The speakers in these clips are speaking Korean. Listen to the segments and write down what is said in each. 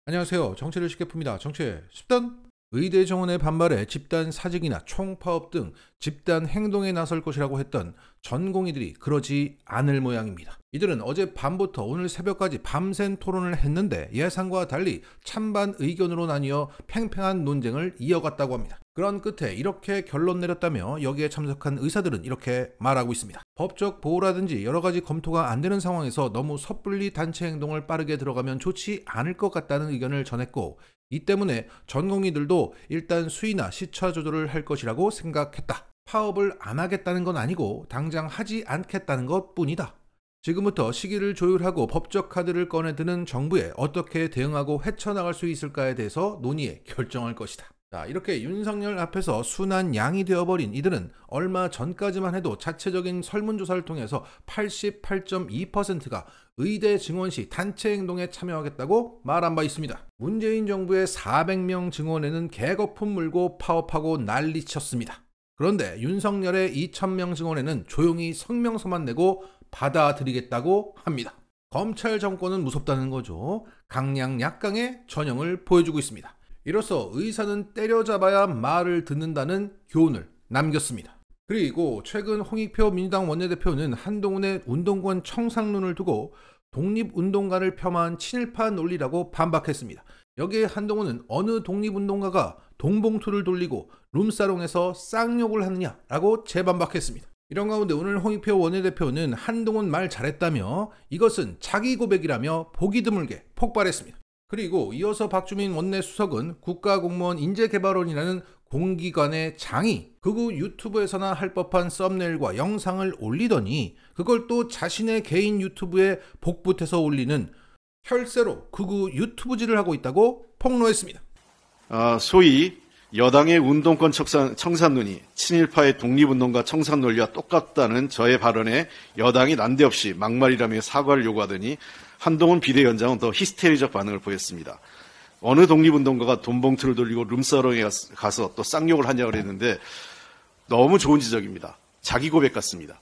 안녕하세요. 정치를 쉽게 풉니다. 정치 10단. 의대 정원의 반발에 집단 사직이나 총파업 등 집단 행동에 나설 것이라고 했던 전공의들이 그러지 않을 모양입니다. 이들은 어제 밤부터 오늘 새벽까지 밤샘 토론을 했는데 예상과 달리 찬반 의견으로 나뉘어 팽팽한 논쟁을 이어갔다고 합니다. 그런 끝에 이렇게 결론 내렸다며 여기에 참석한 의사들은 이렇게 말하고 있습니다. 법적 보호라든지 여러 가지 검토가 안 되는 상황에서 너무 섣불리 단체 행동을 빠르게 들어가면 좋지 않을 것 같다는 의견을 전했고, 이 때문에 전공의들도 일단 수위나 시차 조절을 할 것이라고 생각했다. 파업을 안 하겠다는 건 아니고 당장 하지 않겠다는 것 뿐이다. 지금부터 시기를 조율하고 법적 카드를 꺼내드는 정부에 어떻게 대응하고 헤쳐나갈 수 있을까에 대해서 논의해 결정할 것이다. 자, 이렇게 윤석열 앞에서 순한 양이 되어버린 이들은 얼마 전까지만 해도 자체적인 설문조사를 통해서 88.2%가 의대 증원 시 단체 행동에 참여하겠다고 말한 바 있습니다. 문재인 정부의 400명 증원에는 개거품 물고 파업하고 난리쳤습니다. 그런데 윤석열의 2000명 증원에는 조용히 성명서만 내고 받아들이겠다고 합니다. 검찰 정권은 무섭다는 거죠. 강약 약강의 전형을 보여주고 있습니다. 이로써 의사는 때려잡아야 말을 듣는다는 교훈을 남겼습니다. 그리고 최근 홍익표 민주당 원내대표는 한동훈의 운동권 청산론을 두고 독립운동가를 폄하한 친일파 논리라고 반박했습니다. 여기에 한동훈은 어느 독립운동가가 돈봉투를 돌리고 룸사롱에서 쌍욕을 하느냐라고 재반박했습니다. 이런 가운데 오늘 홍익표 원내대표는 한동훈 말 잘했다며 이것은 자기 고백이라며 보기 드물게 폭발했습니다. 그리고 이어서 박주민 원내수석은 국가공무원 인재개발원이라는 공기관의 장이 극우 유튜브에서나 할 법한 썸네일과 영상을 올리더니 그걸 또 자신의 개인 유튜브에 복붙해서 올리는 혈세로 극우 유튜브질을 하고 있다고 폭로했습니다. 소위 여당의 운동권 청산론이 친일파의 독립운동가 청산논리와 똑같다는 저의 발언에 여당이 난데없이 막말이라며 사과를 요구하더니 한동훈 비대위원장은 더 히스테리적 반응을 보였습니다. 어느 독립운동가가 돈봉투를 돌리고 룸사롱에 가서 또 쌍욕을 하냐고 그랬는데 너무 좋은 지적입니다. 자기 고백 같습니다.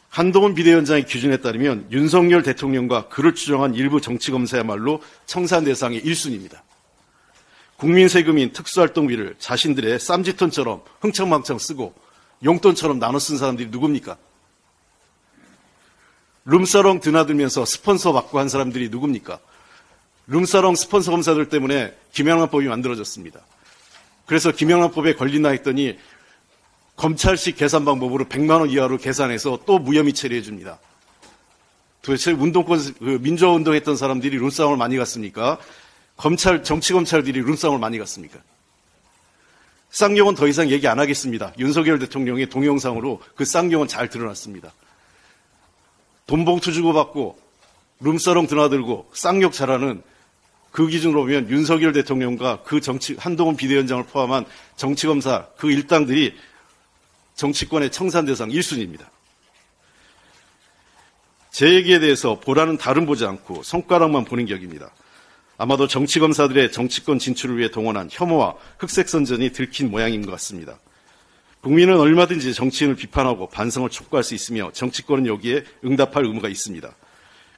한동훈 비대위원장의 기준에 따르면 윤석열 대통령과 그를 추종한 일부 정치검사야말로 청산 대상의 1순위입니다. 국민 세금인 특수활동비를 자신들의 쌈짓돈처럼 흥청망청 쓰고 용돈처럼 나눠 쓴 사람들이 누굽니까? 룸사롱 드나들면서 스폰서 받고 한 사람들이 누굽니까? 룸사롱 스폰서 검사들 때문에 김영란법이 만들어졌습니다. 그래서 김영란법에 걸린다 했더니 검찰식 계산 방법으로 100만 원 이하로 계산해서 또 무혐의 처리해 줍니다. 도대체 민주화운동 했던 사람들이 룸사롱을 많이 갔습니까? 정치검찰들이 룸사롱을 많이 갔습니까? 쌍욕은 더 이상 얘기 안 하겠습니다. 윤석열 대통령의 동영상으로 그 쌍욕은 잘 드러났습니다. 돈봉투 주고받고 룸사롱 드나들고 쌍욕 잘하는 그 기준으로 보면 윤석열 대통령과 그 한동훈 비대위원장을 포함한 정치검사 그 일당들이 정치권의 청산 대상 1순위입니다. 제 얘기에 대해서 보라는 다름 보지 않고 손가락만 보는 격입니다. 아마도 정치검사들의 정치권 진출을 위해 동원한 혐오와 흑색선전이 들킨 모양인 것 같습니다. 국민은 얼마든지 정치인을 비판하고 반성을 촉구할 수 있으며 정치권은 여기에 응답할 의무가 있습니다.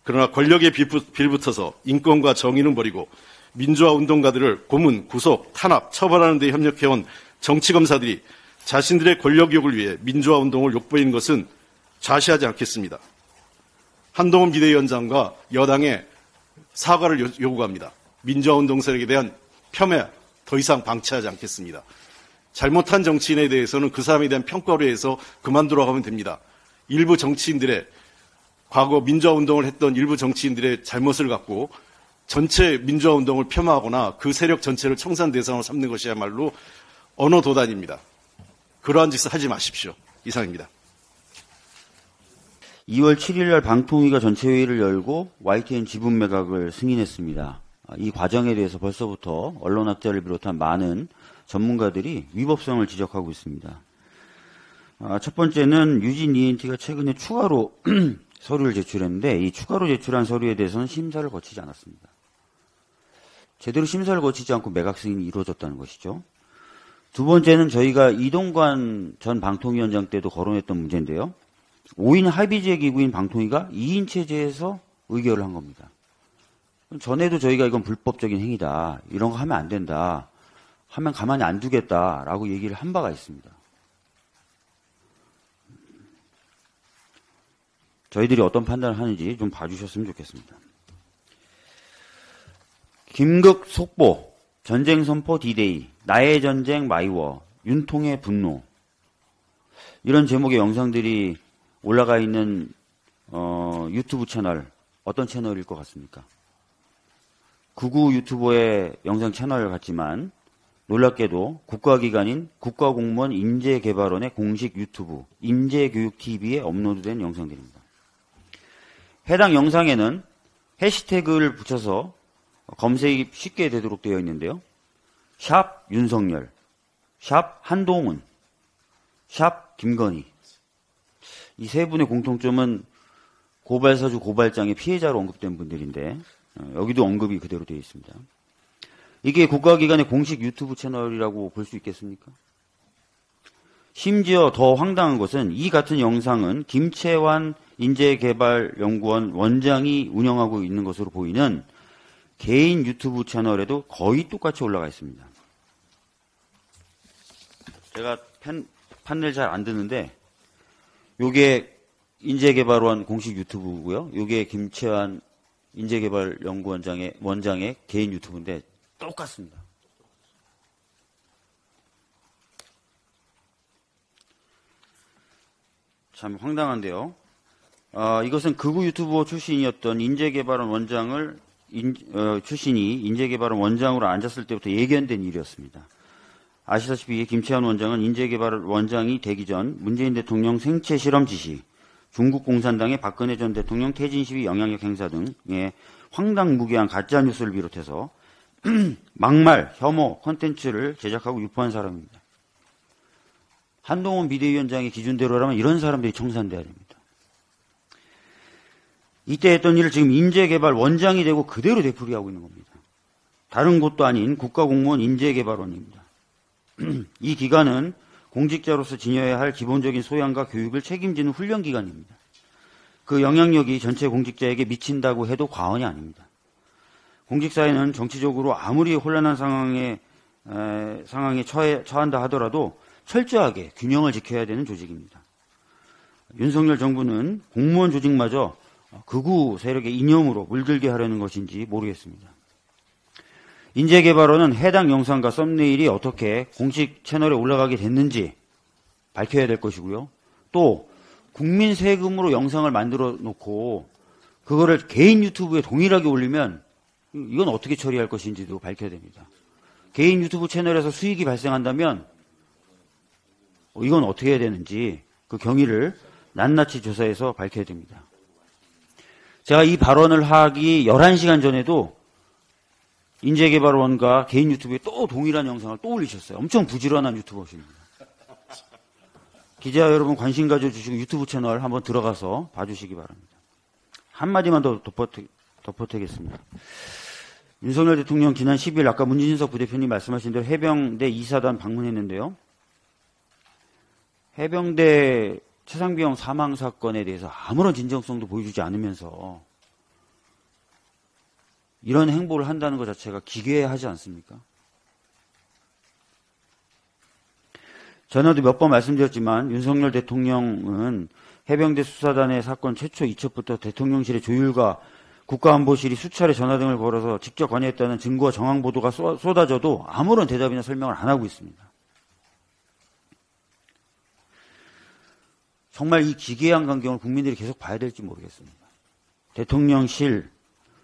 그러나 권력에 빌붙어서 인권과 정의는 버리고 민주화 운동가들을 고문, 구속, 탄압, 처벌하는 데 협력해온 정치검사들이 자신들의 권력욕을 위해 민주화 운동을 욕보이는 것은 좌시하지 않겠습니다. 한동훈 비대위원장과 여당의 사과를 요구합니다. 민주화 운동 세력에 대한 폄훼 더 이상 방치하지 않겠습니다. 잘못한 정치인에 대해서는 그 사람에 대한 평가로 해서 그만두라고 하면 됩니다. 일부 정치인들의 과거 민주화운동을 했던 일부 정치인들의 잘못을 갖고 전체 민주화운동을 폄하하거나 그 세력 전체를 청산 대상으로 삼는 것이야말로 언어 도단입니다. 그러한 짓을 하지 마십시오. 이상입니다. 2월 7일 날 방통위가 전체회의를 열고 YTN 지분 매각을 승인했습니다. 이 과정에 대해서 벌써부터 언론학자를 비롯한 많은 전문가들이 위법성을 지적하고 있습니다. 첫 번째는 유진 ENT가 최근에 추가로 서류를 제출했는데 이 추가로 제출한 서류에 대해서는 심사를 거치지 않았습니다. 제대로 심사를 거치지 않고 매각 승인이 이루어졌다는 것이죠. 두 번째는 저희가 이동관 전 방통위원장 때도 거론했던 문제인데요. 5인 합의제 기구인 방통위가 2인 체제에서 의결을 한 겁니다. 전에도 저희가 이건 불법적인 행위다, 이런 거 하면 안 된다, 하면 가만히 안 두겠다라고 얘기를 한 바가 있습니다. 저희들이 어떤 판단을 하는지 좀 봐주셨으면 좋겠습니다. 김극 속보, 전쟁선포 D-Day, 나의 전쟁 마이워, 윤통의 분노, 이런 제목의 영상들이 올라가 있는 유튜브 채널, 어떤 채널일 것 같습니까? 극우 유튜버의 영상 채널 같지만 놀랍게도 국가기관인 국가공무원 인재개발원의 공식 유튜브 인재교육TV에 업로드된 영상들입니다. 해당 영상에는 해시태그를 붙여서 검색이 쉽게 되도록 되어 있는데요. 샵 윤석열, 샵 한동훈, 샵 김건희. 이 세 분의 공통점은 고발사주 고발장의 피해자로 언급된 분들인데 여기도 언급이 그대로 되어 있습니다. 이게 국가기관의 공식 유튜브 채널이라고 볼 수 있겠습니까? 심지어 더 황당한 것은 이 같은 영상은 김채환 인재개발연구원 원장이 운영하고 있는 것으로 보이는 개인 유튜브 채널에도 거의 똑같이 올라가 있습니다. 제가 판넬 잘 안 드는데 요게 인재개발원 공식 유튜브고요. 요게 김채환 인재개발연구원장의 원장의 개인 유튜브인데 똑같습니다. 참 황당한데요. 이것은 극우 유튜버 출신이었던 인재개발원 원장을 출신이 인재개발원 원장으로 앉았을 때부터 예견된 일이었습니다. 아시다시피 김채환 원장은 인재개발 원장이 되기 전 문재인 대통령 생체 실험 지시, 중국 공산당의 박근혜 전 대통령 퇴진 시위 영향력 행사 등의 황당무계한 가짜뉴스를 비롯해서 막말, 혐오, 콘텐츠를 제작하고 유포한 사람입니다. 한동훈 비대위원장의 기준대로라면 이런 사람들이 청산돼야 됩니다. 이때 했던 일을 지금 인재개발 원장이 되고 그대로 되풀이하고 있는 겁니다. 다른 곳도 아닌 국가공무원 인재개발원입니다. 이 기관은 공직자로서 지녀야 할 기본적인 소양과 교육을 책임지는 훈련기관입니다. 그 영향력이 전체 공직자에게 미친다고 해도 과언이 아닙니다. 공직사회는 정치적으로 아무리 혼란한 상황에 처한다 하더라도 철저하게 균형을 지켜야 되는 조직입니다. 윤석열 정부는 공무원 조직마저 극우 세력의 이념으로 물들게 하려는 것인지 모르겠습니다. 인재개발원은 해당 영상과 썸네일이 어떻게 공식 채널에 올라가게 됐는지 밝혀야 될 것이고요. 또 국민 세금으로 영상을 만들어 놓고 그거를 개인 유튜브에 동일하게 올리면 이건 어떻게 처리할 것인지도 밝혀야 됩니다. 개인 유튜브 채널에서 수익이 발생한다면 이건 어떻게 해야 되는지 그 경위를 낱낱이 조사해서 밝혀야 됩니다. 제가 이 발언을 하기 11시간 전에도 인재개발원과 개인 유튜브에 또 동일한 영상을 또 올리셨어요. 엄청 부지런한 유튜버십니다. 기자 여러분 관심 가져주시고 유튜브 채널 한번 들어가서 봐주시기 바랍니다. 한마디만 더 덧보태겠습니다. 윤석열 대통령 지난 10일 아까 문진석 부대표님 말씀하신 대로 해병대 2사단 방문했는데요. 해병대 최상병 사망 사건에 대해서 아무런 진정성도 보여주지 않으면서 이런 행보를 한다는 것 자체가 기괴하지 않습니까? 전에도 몇 번 말씀드렸지만 윤석열 대통령은 해병대 수사단의 사건 최초 이첩부터 대통령실의 조율과 국가안보실이 수차례 전화 등을 걸어서 직접 관여했다는 증거와 정황 보도가 쏟아져도 아무런 대답이나 설명을 안 하고 있습니다. 정말 이 기괴한 광경을 국민들이 계속 봐야 될지 모르겠습니다. 대통령실,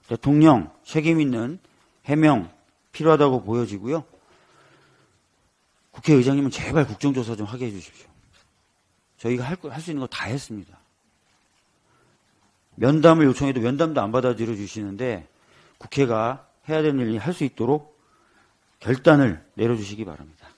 대통령 책임 있는 해명 필요하다고 보여지고요. 국회의장님은 제발 국정조사 좀 하게 해주십시오. 저희가 할 수 있는 거 다 했습니다. 면담을 요청해도 면담도 안 받아들여 주시는데 국회가 해야 되는 일을 할 수 있도록 결단을 내려주시기 바랍니다.